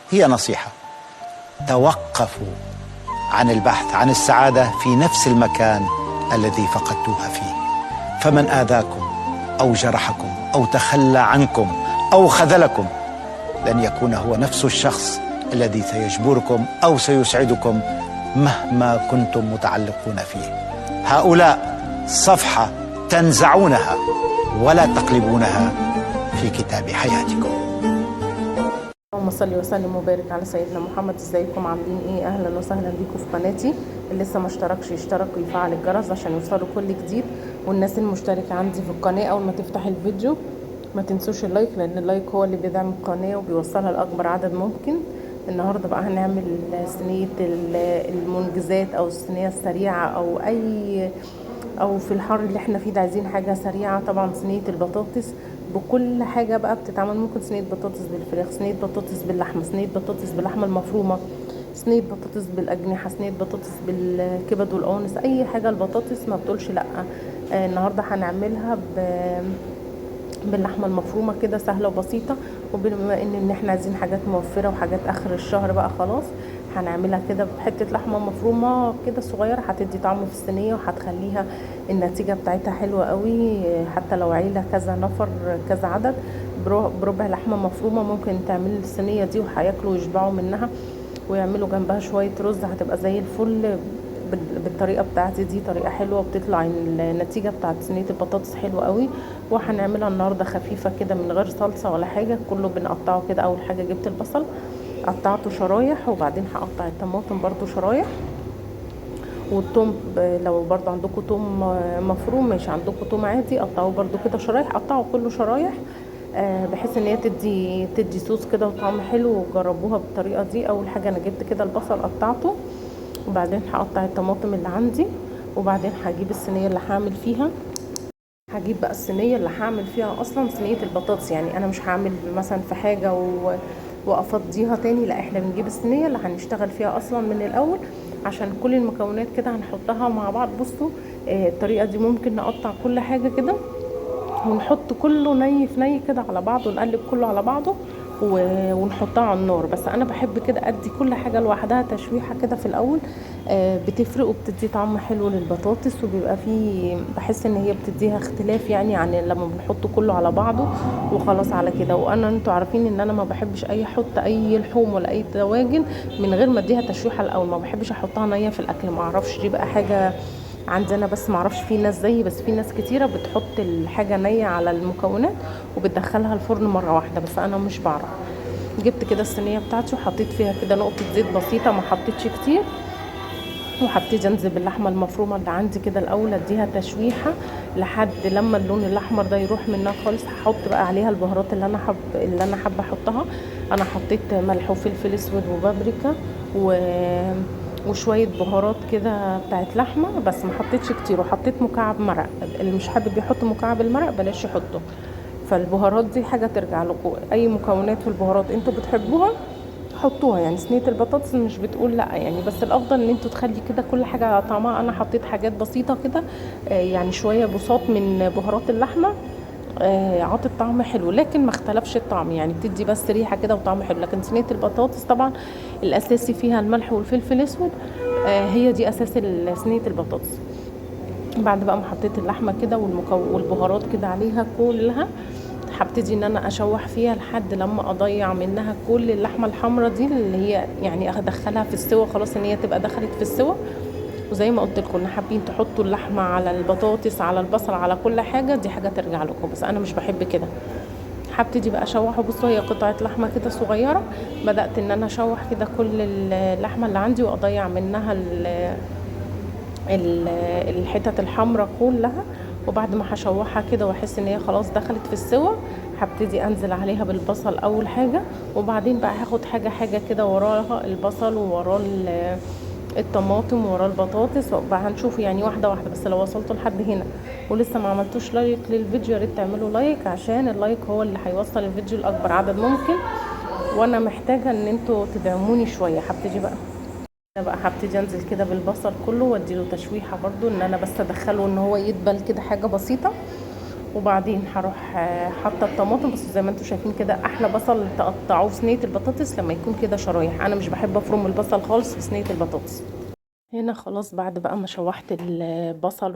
هي نصيحة: توقفوا عن البحث عن السعادة في نفس المكان الذي فقدتوها فيه. فمن آذاكم أو جرحكم أو تخلى عنكم أو خذلكم لن يكون هو نفس الشخص الذي سيجبركم أو سيسعدكم مهما كنتم متعلقون فيه. هؤلاء صفحة تنزعونها ولا تقلبونها في كتاب حياتكم. اللهم صل وسلم وبارك على سيدنا محمد. ازيكم عاملين ايه؟ اهلا وسهلا بيكم في قناتي. اللي لسه ما اشتركش يشترك ويفعل الجرس عشان يوصلوا كل جديد. والناس المشتركه عندي في القناه اول ما تفتح الفيديو ما تنسوش اللايك، لان اللايك هو اللي بيدعم القناه وبيوصلها لاكبر عدد ممكن. النهارده بقى هنعمل صينيه المنجزات او الصينيه السريعه او في الحر اللي احنا فيه ده عايزين حاجه سريعه. طبعا صينيه البطاطس بكل حاجه بقى بتتعمل، ممكن صينيه بطاطس بالفراخ، صينيه بطاطس باللحمه، صينيه بطاطس باللحمه المفرومه، صينيه بطاطس بالاجنحه، صينيه بطاطس بالكبد والقوانص، اي حاجه البطاطس ما بتقولش لا. النهارده هنعملها باللحمه المفرومه كده، سهله وبسيطه. وبما ان احنا عايزين حاجات موفره وحاجات اخر الشهر بقى خلاص، هنعملها كده بحته لحمه مفرومه كده صغيره، هتدي طعم في الصينيه وهتخليها النتيجه بتاعتها حلوه قوي. حتى لو عيله كذا نفر كذا عدد، بربع لحمه مفرومه ممكن تعمل الصينيه دي وهياكلوا ويشبعوا منها، ويعملوا جنبها شويه رز، هتبقى زي الفل. بالطريقه بتاعتي دي طريقه حلوه وبتطلع النتيجه بتاعت صينيه البطاطس حلوه قوي. وهنعملها النهارده خفيفه كده من غير صلصه ولا حاجه، كله بنقطعه كده. اول حاجه جبت البصل قطعته شرايح، وبعدين هقطع الطماطم برضو شرايح، والثوم لو برضو عندكم ثوم مفروم، مش عندكم ثوم عادي قطعوه برضو كده شرايح، قطعوا كله شرايح بحيث ان هي تدي صوص كده وطعم حلو. وجربوها بالطريقه دي. اول حاجه انا جبت كده البصل قطعته، وبعدين هقطع الطماطم اللي عندي، وبعدين هجيب الصينيه اللي هعمل فيها. هجيب بقى الصينيه اللي هعمل فيها اصلا صينيه البطاطس، يعني انا مش هعمل مثلا في حاجه وافضيها تاني، لا احنا بنجيب الصينيه اللي هنشتغل فيها اصلا من الاول، عشان كل المكونات كده هنحطها مع بعض. بصوا الطريقه دي ممكن نقطع كل حاجه كده ونحط كله ني في ني كده على بعضه، ونقلب كله على بعضه ونحطها على النار. بس انا بحب كده ادي كل حاجه لوحدها تشويحه كده في الاول، بتفرق وبتدي طعم حلو للبطاطس، وبيبقى فيه بحس ان هي بتديها اختلاف يعني عن لما بنحط كله على بعضه وخلاص على كده. وانا انتوا عارفين ان انا ما بحبش احط اي لحوم ولا اي دواجن من غير ما اديها تشويحه الاول، ما بحبش احطها نيه في الاكل. ما اعرفش دي بقى حاجه عندنا بس، معرفش في ناس زيي، بس في ناس كتيره بتحط الحاجه نيه على المكونات وبتدخلها الفرن مره واحده، بس انا مش بعرف. جبت كده الصينيه بتاعتي وحطيت فيها كده نقطه زيت بسيطه، ما حطيتش كتير، وحطيت انزل باللحمه المفرومه اللي عندي كده الاول، اديها تشويحه لحد لما اللون الاحمر ده يروح منها خالص. هحط بقى عليها البهارات اللي انا حابه احطها. انا حطيت ملح وفلفل اسود وبابريكا وشويه بهارات كده بتاعت لحمه، بس ما حطيتش كتير. وحطيت مكعب مرق، اللي مش حابب يحط مكعب المرق بلاش يحطه. فالبهارات دي حاجه ترجع لكم، اي مكونات في البهارات انتوا بتحبوها حطوها. يعني صينيه البطاطس مش بتقول لا يعني، بس الافضل ان انتوا تخلي كده كل حاجه على طعمها. انا حطيت حاجات بسيطه كده يعني شويه بساط من بهارات اللحمه، عطت طعم حلو، لكن ما اختلفش الطعم، يعني بتدي بس ريحه كده وطعم حلو. لكن صينيه البطاطس طبعا الاساسي فيها الملح والفلفل الاسود، هي دي اساس صينيه البطاطس. بعد بقى ما حطيت اللحمه كده والبهارات كده عليها كلها، هبتدي ان انا اشوح فيها لحد لما اضيع منها كل اللحمه الحمراء دي، اللي هي يعني ادخلها في السوا خلاص، ان هي تبقى دخلت في السوا. وزي ما قلت لكم حابين تحطوا اللحمه على البطاطس على البصل على كل حاجه، دي حاجه ترجع لكم، بس انا مش بحب كده. هبتدي بقى اشوحه. بصوا هي قطعه لحمه كده صغيره، بدات ان انا اشوح كده كل اللحمه اللي عندي واضيع منها الحتت الحمراء كلها. وبعد ما هشوحها كده واحس ان هي خلاص دخلت في السوا، هبتدي انزل عليها بالبصل اول حاجه، وبعدين بقى هاخد حاجه حاجه كده وراها البصل ووراه الطماطم ووراه البطاطس، وبقى هنشوف يعني واحده واحده. بس لو وصلتوا لحد هنا ولسه ما عملتوش لايك للفيديو، يا ريت تعملوا لايك، عشان اللايك هو اللي هيوصل الفيديو لاكبر عدد ممكن، وانا محتاجه ان انتوا تدعموني شويه. هبتدي انزل كده بالبصل كله واديله تشويحه برضو، ان انا بس ادخله ان هو يدبل كده حاجه بسيطه. وبعدين هروح حاطه الطماطم. بس زي ما انتم شايفين كده احلى بصل تقطعوه في صينيه البطاطس لما يكون كده شرايح. انا مش بحب افرم البصل خالص في صينيه البطاطس. هنا خلاص بعد بقى ما شوحت البصل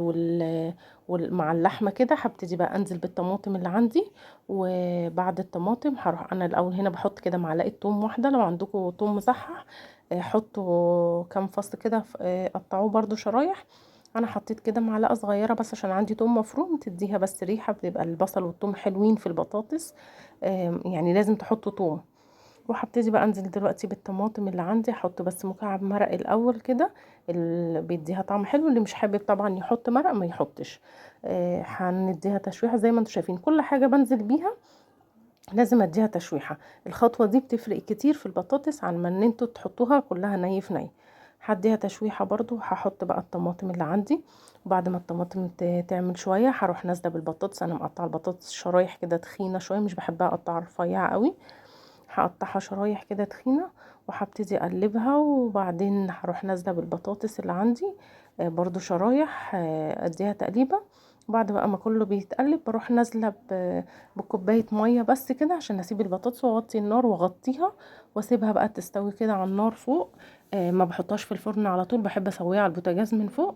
مع اللحمه كده، هبتدي بقى انزل بالطماطم اللي عندي. وبعد الطماطم هروح انا الاول هنا بحط كده معلقه توم واحده، لو عندكم توم مصحح حطوا كام فص كده، قطعوه برده شرايح. انا حطيت كده معلقه صغيره بس عشان عندي توم مفروم، تديها بس ريحه، بتبقى البصل والثوم حلوين في البطاطس. يعني لازم تحطوا توم. وهبتدي بقى انزل دلوقتي بالطماطم اللي عندي، احط بس مكعب مرق الاول كده، اللي بيديها طعم حلو. اللي مش حابب طبعا يحط مرق ما يحطش. هنديها تشويحه زي ما انتم شايفين. كل حاجه بنزل بيها لازم اديها تشويحه. الخطوه دي بتفرق كتير في البطاطس عن ما ان انتوا تحطوها كلها ني في ني. هديها تشويحه برضو. هحط بقى الطماطم اللي عندي، وبعد ما الطماطم تعمل شويه هروح نازله بالبطاطس. انا مقطعه البطاطس شرايح كده تخينه شويه، مش بحبها اقطعها رفيعه قوي. هقطعها شرايح كده تخينه وهبتدي اقلبها. وبعدين هروح نازله بالبطاطس اللي عندي برضو شرايح، اديها تقليبه. وبعد بقى ما كله بيتقلب بروح نازله بكوبايه ميه بس كده عشان اسيب البطاطس واوطي النار واغطيها واسيبها بقى تستوي كده على النار فوق. ما بحطهاش في الفرن على طول، بحب اسويها على البوتاجاز من فوق.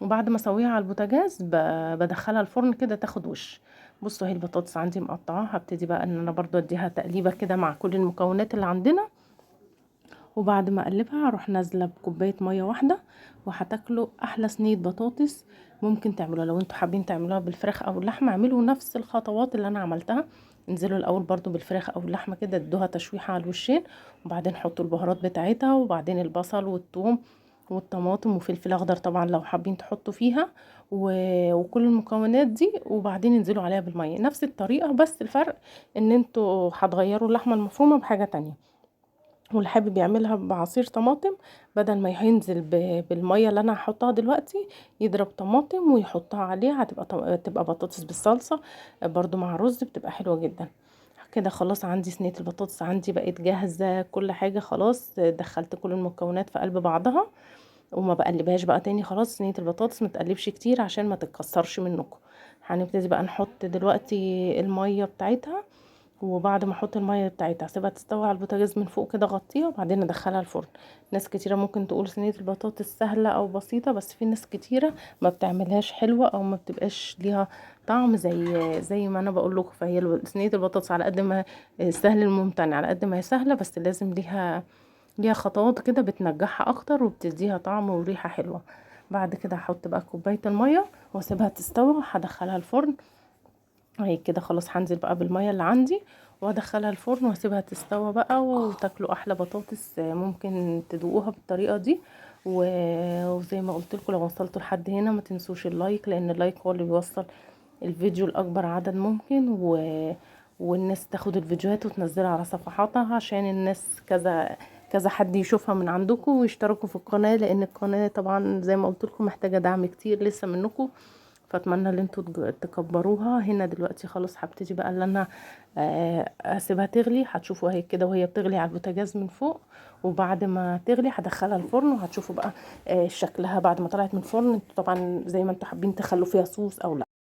وبعد ما اسويها على البوتاجاز بدخلها الفرن كده تاخد وش. بصوا اهي البطاطس عندي مقطعه. هبتدي بقى ان انا برضو اديها تقليبه كده مع كل المكونات اللي عندنا. وبعد ما اقلبها هروح نازله بكوبايه ميه واحده. وهتاكلوا احلى صينيه بطاطس ممكن تعملوها. لو انتوا حابين تعملوها بالفراخ او اللحمه اعملوا نفس الخطوات اللي انا عملتها. انزلوا الاول برضو بالفراخ او اللحمه كده، ادوها تشويحه على الوشين، وبعدين حطوا البهارات بتاعتها، وبعدين البصل والثوم والطماطم وفلفل اخضر طبعا لو حابين تحطوا فيها وكل المكونات دي. وبعدين انزلوا عليها بالميه نفس الطريقه، بس الفرق ان انتوا هتغيروا اللحمه المفرومه بحاجه تانية. واللي حابب يعملها بعصير طماطم، بدل ما هينزل بالميه اللي انا هحطها دلوقتي، يضرب طماطم ويحطها عليها، تبقى بطاطس بالصلصه برضو مع رز، بتبقى حلوه جدا. كده خلاص عندي صينيه البطاطس عندي بقت جاهزه. كل حاجه خلاص دخلت كل المكونات في قلب بعضها وما بقلبهاش بقى تاني. خلاص صينيه البطاطس ما تقلبش كتير عشان ما تتكسرش منكم. هنبتدي بقى نحط دلوقتي الميه بتاعتها. وبعد ما احط الميه بتاعتها اسيبها تستوي على البوتاجاز من فوق كده، اغطيها وبعدين ادخلها الفرن. ناس كتيره ممكن تقول صينيه البطاطس سهله او بسيطه، بس في ناس كتيره ما بتعملهاش حلوه او ما بتبقاش ليها طعم زي ما انا بقول لكم. فهي صينيه البطاطس على قد ما سهل الممتنع، على قد ما هي سهله بس لازم ليها خطوات كده بتنجحها اكتر وبتديها طعم وريحه حلوه. بعد كده هحط بقى كوبايه الميه واسيبها تستوي. هدخلها الفرن اهي كده خلاص. هنزل بقى بالميه اللي عندي وادخلها الفرن واسيبها تستوى بقى وتاكلوا احلى بطاطس ممكن تدوقوها بالطريقه دي. وزي ما قلت لكم، لو وصلتوا لحد هنا ما تنسوش اللايك، لان اللايك هو اللي بيوصل الفيديو لاكبر عدد ممكن. والناس تاخد الفيديوهات وتنزلها على صفحاتها عشان الناس كذا حد يشوفها من عندكم ويشتركوا في القناه، لان القناه طبعا زي ما قلت لكم محتاجه دعم كتير لسه منكم. فاتمنى ان انتوا تكبروها. هنا دلوقتي خلاص هبتدي بقى اللي انا اسيبها تغلي. هتشوفوا اهي كده وهي بتغلي على البوتاجاز من فوق. وبعد ما تغلي هدخلها الفرن وهتشوفوا بقى شكلها بعد ما طلعت من الفرن. انتوا طبعا زي ما انتوا حابين تخلوا فيها صوص او لا.